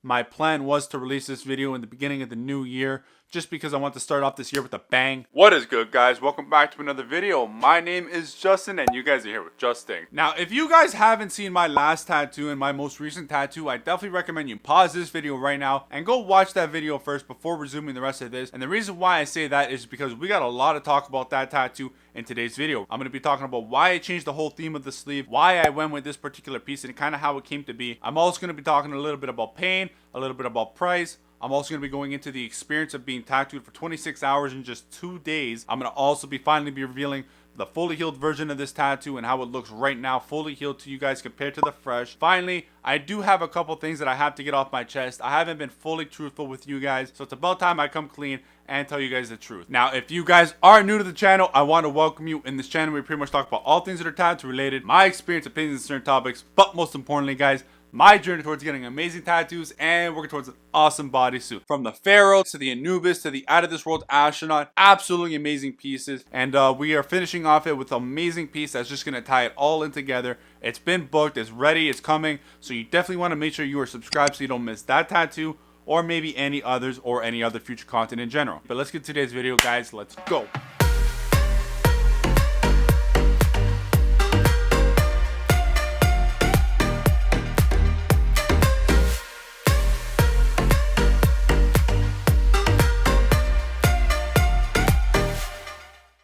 My plan was to release this video in the beginning of the new year, just because I want to start off this year with a bang. What is good, guys? Welcome back to another video. My name is Justin, and you guys are here with JustINKD. Now, if you guys haven't seen my last tattoo and my most recent tattoo, I definitely recommend you pause this video right now and go watch that video first before resuming the rest of this. And the reason why I say that is because we got a lot to talk about that tattoo in today's video. I'm going to be talking about why I changed the whole theme of the sleeve, why I went with this particular piece, and kind of how it came to be. I'm also going to be talking a little bit about pain, a little bit about price. I'm also going to be going into the experience of being tattooed for 26 hours in just 2 days. I'm going to also finally be revealing the fully healed version of this tattoo and how it looks right now, fully healed to you guys compared to the fresh. Finally, I do have a couple things that I have to get off my chest. I haven't been fully truthful with you guys, so it's about time I come clean and tell you guys the truth. Now, if you guys are new to the channel, I want to welcome you. In this channel, we pretty much talk about all things that are tattoo related, my experience, opinions, and certain topics, but most importantly, guys, my journey towards getting amazing tattoos and working towards an awesome bodysuit. From the Pharaoh to the Anubis to the Out of This World Astronaut, absolutely amazing pieces. And we are finishing off it with an amazing piece that's just going to tie it all in together. It's been booked, it's ready, it's coming. So you definitely want to make sure you are subscribed so you don't miss that tattoo or maybe any others or any other future content in general. But let's get to today's video, guys. Let's go.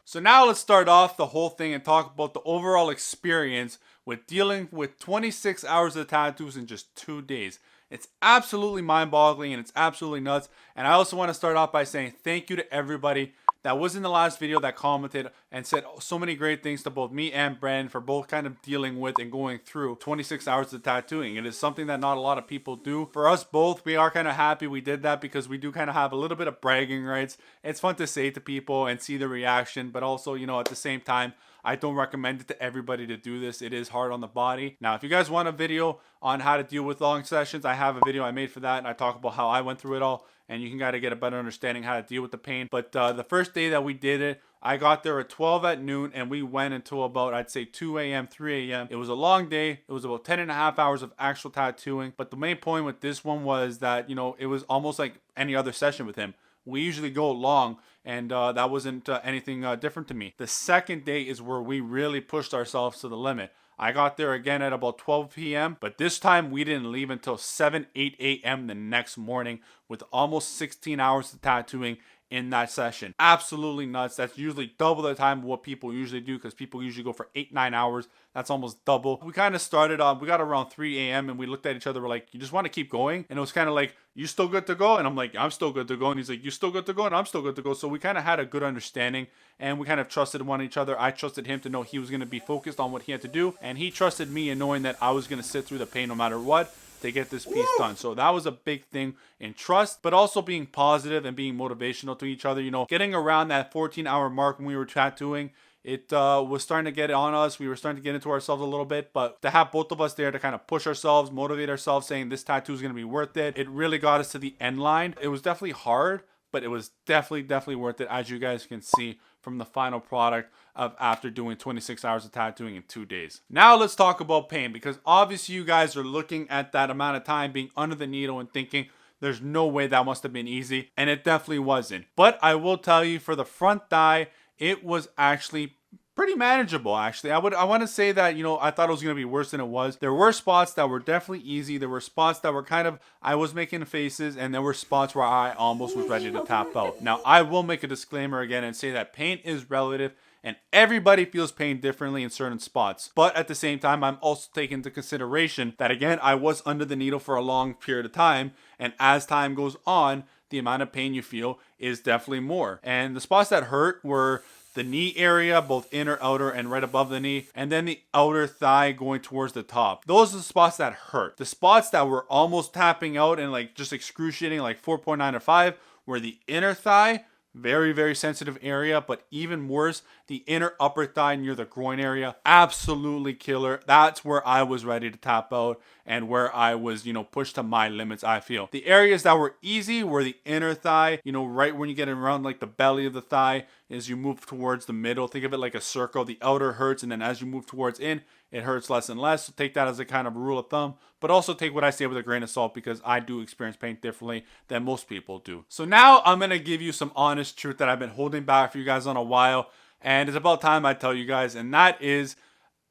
So now let's start off the whole thing and talk about the overall experience with dealing with 26 hours of tattoos in just 2 days. It's absolutely mind-boggling and it's absolutely nuts. And I also want to start off by saying thank you to everybody that was in the last video that commented and said so many great things to both me and Brandon for both kind of dealing with and going through 26 hours of tattooing. It is something that not a lot of people do. For us both, we are kind of happy we did that because we do kind of have a little bit of bragging rights. It's fun to say to people and see the reaction, but also, you know, at the same time, I don't recommend it to everybody to do this. It is hard on the body. Now, if you guys want a video on how to deal with long sessions, I have a video I made for that, and I talk about how I went through it all, and you can kind of get a better understanding how to deal with the pain. But the first day that we did it, I got there at 12 at noon, and we went until about, I'd say, 2 a.m., 3 a.m. It was a long day. It was about 10.5 hours of actual tattooing. But the main point with this one was that, you know, it was almost like any other session with him. We usually go long, and that wasn't anything different to me. The second day is where we really pushed ourselves to the limit. I got there again at about 12 p.m., but this time we didn't leave until 7, 8 a.m. the next morning with almost 16 hours of tattooing in that session. Absolutely nuts. That's usually double the time of what people usually do because people usually go for 8-9 hours. That's almost double. We kind of started on, we got around 3 a.m. and we looked at each other. We're like, you just want to keep going? And it was kind of like, you still good to go? And I'm like, I'm still good to go. And he's like, you still good to go? And I'm still good to go. So we kind of had a good understanding and we kind of trusted one each other. I trusted him to know he was going to be focused on what he had to do. And he trusted me in knowing that I was going to sit through the pain no matter what to get this piece done. So that was a big thing in trust, but also being positive and being motivational to each other. You know, getting around that 14-hour mark when we were tattooing, it was starting to get on us. We were starting to get into ourselves a little bit, but to have both of us there to kind of push ourselves, motivate ourselves, saying this tattoo is going to be worth it, it really got us to the end line. It was definitely hard, but it was definitely worth it, as you guys can see from the final product of after doing 26 hours of tattooing in 2 days. Now let's talk about pain, because obviously you guys are looking at that amount of time being under the needle and thinking there's no way that must have been easy, and it definitely wasn't. But I will tell you, for the front thigh, it was actually pretty manageable. Actually, I want to say that, you know, I thought it was going to be worse than it was. There were spots that were definitely easy. There were spots that were kind of, I was making faces, and there were spots where I almost was ready to tap out. Now, I will make a disclaimer again and say that pain is relative, and everybody feels pain differently in certain spots. But at the same time, I'm also taking into consideration that, again, I was under the needle for a long period of time, and as time goes on, the amount of pain you feel is definitely more. And the spots that hurt were the knee area, both inner, outer, and right above the knee, and then the outer thigh going towards the top. Those are the spots that hurt. The spots that were almost tapping out and like just excruciating, like 4.9 or 5, were the inner thigh, very sensitive area, but even worse, the inner upper thigh near the groin area, absolutely killer. That's where I was ready to tap out and where I was, you know, pushed to my limits, I feel. The areas that were easy were the inner thigh, you know, right when you get around like the belly of the thigh, as you move towards the middle, think of it like a circle. The outer hurts, and then as you move towards in, it hurts less and less. So take that as a kind of rule of thumb, but also take what I say with a grain of salt because I do experience pain differently than most people do. So now I'm going to give you some honest truth that I've been holding back for you guys on a while, and it's about time I tell you guys, and that is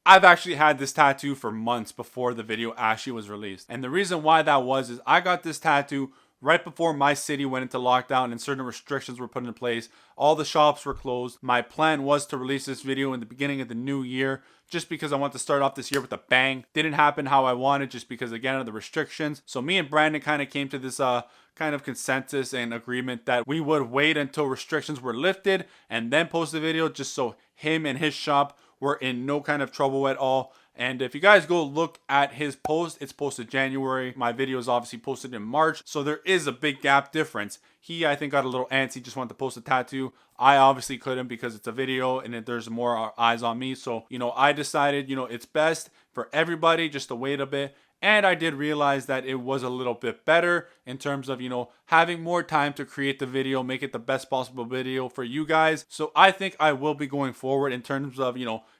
I've actually had this tattoo for months before the video actually was released. And the reason why that was is I got this tattoo right before my city went into lockdown and certain restrictions were put in place. All the shops were closed. My plan was to release this video in the beginning of the new year just because I want to start off this year with a bang. Didn't happen how I wanted just because, again, of the restrictions. So me and Brandon kind of came to this kind of consensus and agreement that we would wait until restrictions were lifted and then post the video just so him and his shop were in no kind of trouble at all. And if you guys go look at his post, it's posted January. My video is obviously posted in March. So there is a big gap difference. He, I think, got a little antsy, just wanted to post a tattoo. I obviously couldn't because it's a video and there's more eyes on me. So, I decided, it's best for everybody just to wait a bit. And I did realize that it was a little bit better in terms of, having more time to create the video, make it the best possible video for you guys. So I think I will be going forward in terms of,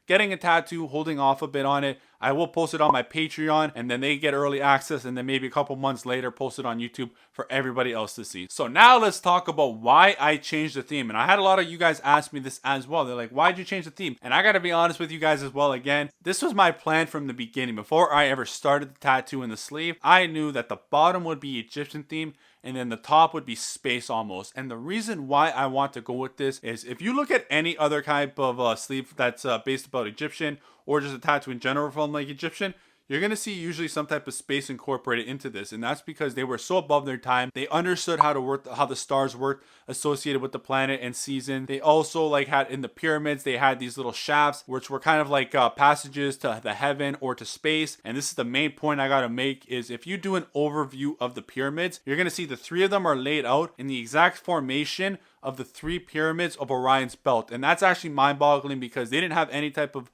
getting a tattoo, holding off a bit on it. I will post it on my Patreon and then they get early access and then maybe a couple months later post it on YouTube for everybody else to see. So now let's talk about why I changed the theme. And I had a lot of you guys ask me this as well. They're like, why'd you change the theme? And I gotta be honest with you guys as well. Again, this was my plan from the beginning. Before I ever started the tattoo in the sleeve, I knew that the bottom would be Egyptian theme and then the top would be space almost. And the reason why I want to go with this is if you look at any other type of sleeve that's based about Egyptian or just a tattoo in general from like Egyptian, you're going to see usually some type of space incorporated into this. And that's because they were so above their time. They understood how to work, how the stars worked associated with the planet and season. They also had in the pyramids, they had these little shafts, which were kind of like passages to the heaven or to space. And this is the main point I got to make is if you do an overview of the pyramids, you're going to see the three of them are laid out in the exact formation of the three pyramids of Orion's belt. And that's actually mind-boggling because they didn't have any type of,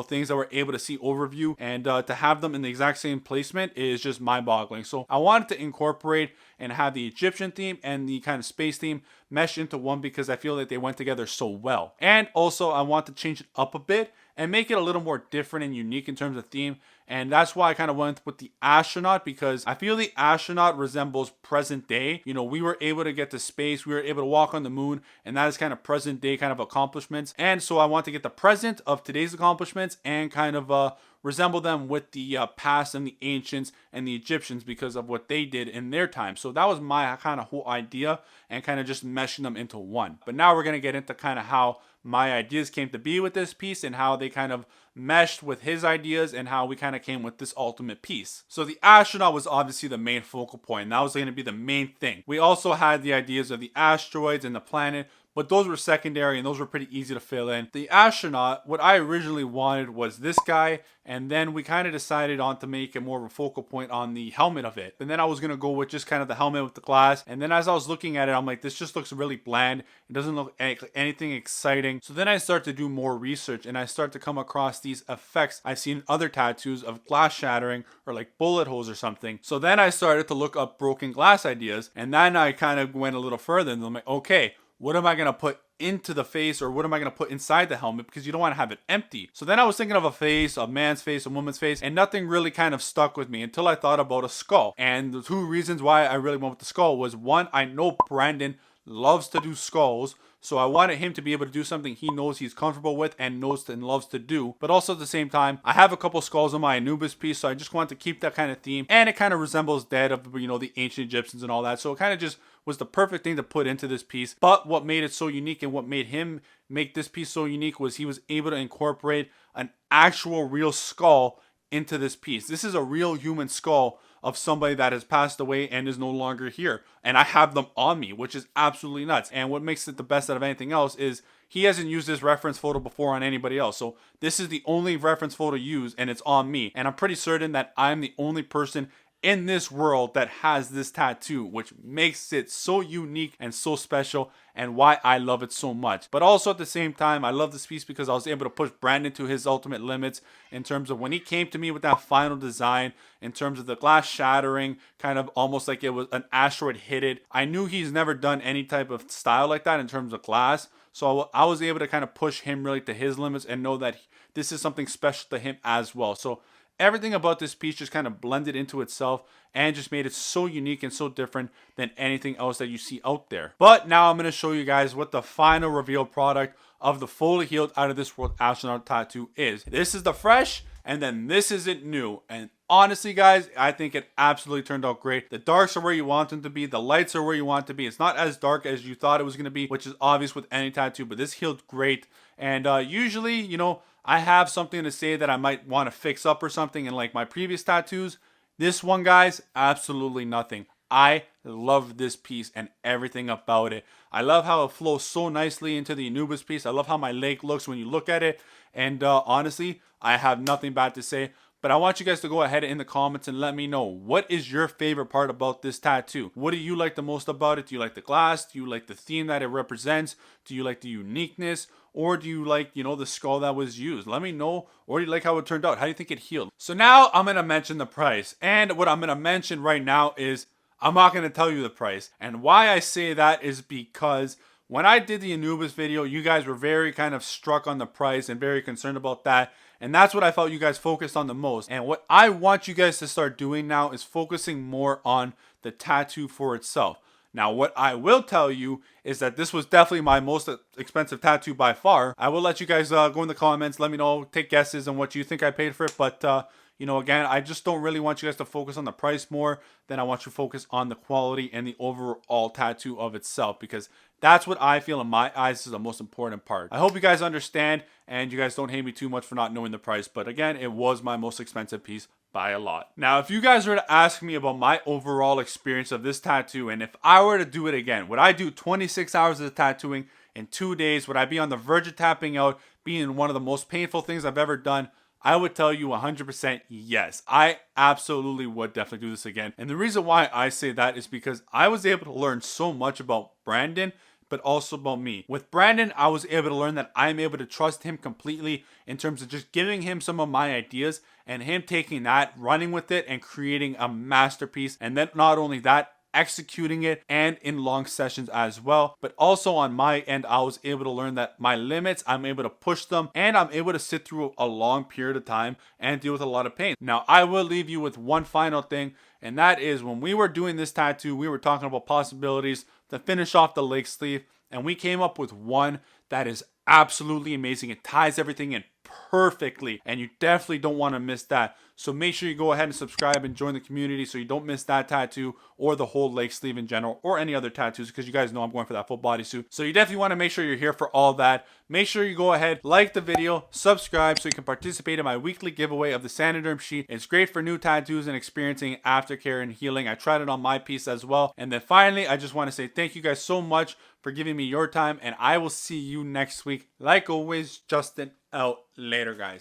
things that were able to see overview, and to have them in the exact same placement is just mind-boggling. So I wanted to incorporate and have the Egyptian theme and the kind of space theme mesh into one because I feel that they went together so well. And also I want to change it up a bit and make it a little more different and unique in terms of theme. And that's why I kind of went with the astronaut because I feel the astronaut resembles present day. We were able to get to space, we were able to walk on the moon, and that is kind of present day kind of accomplishments. And so I want to get the present of today's accomplishments and kind of resemble them with the past and the ancients and the Egyptians because of what they did in their time. So that was my kind of whole idea and kind of just meshing them into one. But now we're going to get into kind of how my ideas came to be with this piece and how they kind of meshed with his ideas and how we kind of came with this ultimate piece. So the astronaut was obviously the main focal point. And that was going to be the main thing. We also had the ideas of the asteroids and the planet, but those were secondary and those were pretty easy to fill in. The astronaut, what I originally wanted was this guy, and then we kind of decided on to make it more of a focal point on the helmet of it. And then I was going to go with just kind of the helmet with the glass. And then as I was looking at it, I'm like, this just looks really bland. It doesn't look anything exciting. So then I start to do more research and I start to come across these effects I've seen in other tattoos of glass shattering or like bullet holes or something. So then I started to look up broken glass ideas, and then I kind of went a little further and I'm like, okay, what am I going to put into the face, or what am I going to put inside the helmet, because you don't want to have it empty. So then I was thinking of a face, a man's face, a woman's face, and nothing really kind of stuck with me until I thought about a skull. And the two reasons why I really went with the skull was, one, I know Brandon loves to do skulls, so I wanted him to be able to do something he knows he's comfortable with and knows and loves to do. But also at the same time, I have a couple skulls on my Anubis piece, so I just wanted to keep that kind of theme. And it kind of resembles that of, the ancient Egyptians and all that. So it kind of just was the perfect thing to put into this piece. But what made it so unique and what made him make this piece so unique was he was able to incorporate an actual real skull into this piece. This is a real human skull of somebody that has passed away and is no longer here. And I have them on me, which is absolutely nuts. And what makes it the best out of anything else is he hasn't used this reference photo before on anybody else. So this is the only reference photo used, and it's on me. And I'm pretty certain that I'm the only person in this world that has this tattoo, which makes it so unique and so special, and why I love it so much. But also at the same time, I love this piece because I was able to push Brandon to his ultimate limits in terms of when he came to me with that final design, in terms of the glass shattering, kind of almost like it was an asteroid hit it. I knew he's never done any type of style like that in terms of glass, so I was able to kind of push him really to his limits and know that this is something special to him as well. So everything about this piece just kind of blended into itself and just made it so unique and so different than anything else that you see out there. But now I'm going to show you guys what the final reveal product of the fully healed Out of This World Astronaut Tattoo is. This is the fresh, and then this is it new. And honestly, guys, I think it absolutely turned out great. The darks are where you want them to be. The lights are where you want to be. It's not as dark as you thought it was going to be, which is obvious with any tattoo, but this healed great. And usually, you know, I have something to say that I might want to fix up or something in like my previous tattoos. This one, guys, absolutely nothing. I love this piece and everything about it. I love how it flows so nicely into the Anubis piece. I love how my leg looks when you look at it. And honestly, I have nothing bad to say. But I want you guys to go ahead in the comments and let me know, what is your favorite part about this tattoo? What do you like the most about it? Do you like the glass? Do you like the theme that it represents? Do you like the uniqueness? Or do you like, you know, the skull that was used? Let me know. Or do you like how it turned out? How do you think it healed? So now I'm going to mention the price. And what I'm going to mention right now is I'm not going to tell you the price. And why I say that is because when I did the Anubis video, you guys were very kind of struck on the price and very concerned about that. And that's what I felt you guys focused on the most. And what I want you guys to start doing now is focusing more on the tattoo for itself. Now, what I will tell you is that this was definitely my most expensive tattoo by far. I will let you guys go in the comments, let me know, take guesses on what you think I paid for it. But, you know, again, I just don't really want you guys to focus on the price more than I want you to focus on the quality and the overall tattoo of itself, because that's what I feel in my eyes is the most important part. I hope you guys understand and you guys don't hate me too much for not knowing the price. But again, it was my most expensive piece by a lot. Now, if you guys were to ask me about my overall experience of this tattoo, and if I were to do it again, would I do 26 hours of tattooing in 2 days? Would I be on the verge of tapping out, being one of the most painful things I've ever done? I would tell you 100% yes. I absolutely would definitely do this again. And the reason why I say that is because I was able to learn so much about Brandon, but also about me. With Brandon, I was able to learn that I'm able to trust him completely in terms of just giving him some of my ideas and him taking that, running with it, and creating a masterpiece. And then not only that, executing it and in long sessions as well. But also on my end, I was able to learn that my limits, I'm able to push them, and I'm able to sit through a long period of time and deal with a lot of pain. Now, I will leave you with one final thing, and that is when we were doing this tattoo, we were talking about possibilities to finish off the leg sleeve, and we came up with one that is absolutely amazing. It ties everything in perfectly, and you definitely don't want to miss that. So make sure you go ahead and subscribe and join the community so you don't miss that tattoo or the whole leg sleeve in general or any other tattoos, because you guys know I'm going for that full bodysuit. So you definitely want to make sure you're here for all that. Make sure you go ahead, like the video, subscribe so you can participate in my weekly giveaway of the Sanoderm sheet. It's great for new tattoos and experiencing aftercare and healing. I tried it on my piece as well. And then finally, I just want to say thank you guys so much for giving me your time, and I will see you next week. Like always, Justin out. Later, guys.